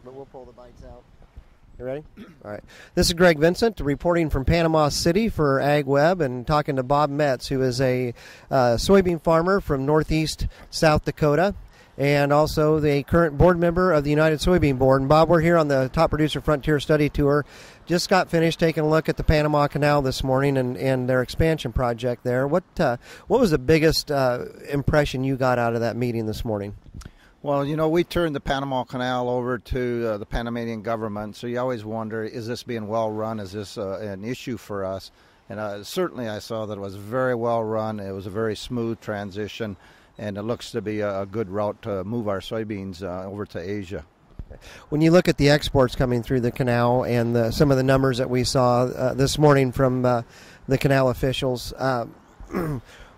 but we'll pull the bites out. You ready? All right. This is Greg Vincent reporting from Panama City for AgWeb and talking to Bob Metz, who is a soybean farmer from Northeast South Dakota and also the current board member of the United Soybean Board. And Bob, we're here on the Top Producer Frontier Study Tour. Just got finished taking a look at the Panama Canal this morning and their expansion project there. What was the biggest impression you got out of that meeting this morning? Well, you know, we turned the Panama Canal over to the Panamanian government, so you always wonder, is this being well run? Is this an issue for us? And certainly I saw that it was very well run. It was a very smooth transition, and it looks to be a good route to move our soybeans over to Asia. When you look at the exports coming through the canal and some of the numbers that we saw this morning from the canal officials,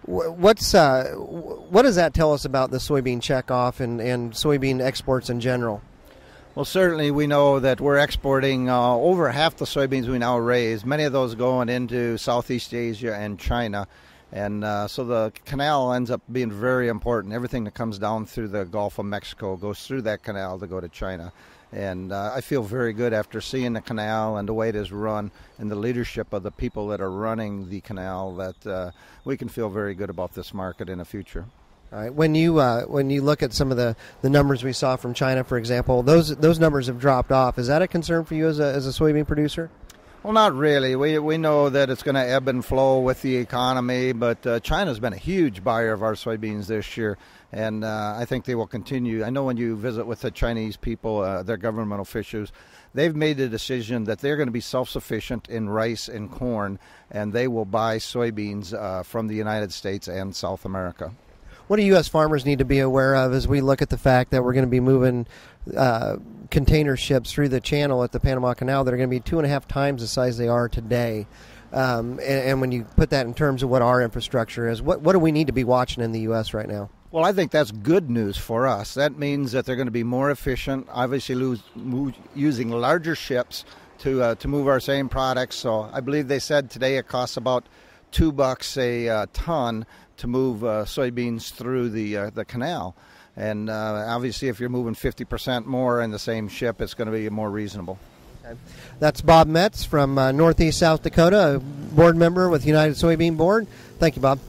what does that tell us about the soybean checkoff and soybean exports in general? Well, certainly we know that we're exporting over half the soybeans we now raise, many of those going into Southeast Asia and China. And so the canal ends up being very important. Everything that comes down through the Gulf of Mexico goes through that canal to go to China. And I feel very good after seeing the canal and the way it is run and the leadership of the people that are running the canal that we can feel very good about this market in the future. All right. When you look at some of the numbers we saw from China, for example, those numbers have dropped off. Is that a concern for you as a soybean producer? Well, not really. We know that it's going to ebb and flow with the economy, but China's been a huge buyer of our soybeans this year, and I think they will continue. I know when you visit with the Chinese people, their government officials, they've made the decision that they're going to be self-sufficient in rice and corn, and they will buy soybeans from the United States and South America. What do U.S. farmers need to be aware of as we look at the fact that we're going to be moving container ships through the channel at the Panama Canal that are going to be 2.5 times the size they are today? And when you put that in terms of what our infrastructure is, what do we need to be watching in the U.S. right now? Well, I think that's good news for us. That means that they're going to be more efficient, obviously using larger ships to move our same products. So I believe they said today it costs about $2 a ton to move soybeans through the canal. And obviously if you're moving 50% more in the same ship, it's going to be more reasonable. Okay. That's Bob Metz from Northeast South Dakota, a board member with United Soybean Board. Thank you, Bob.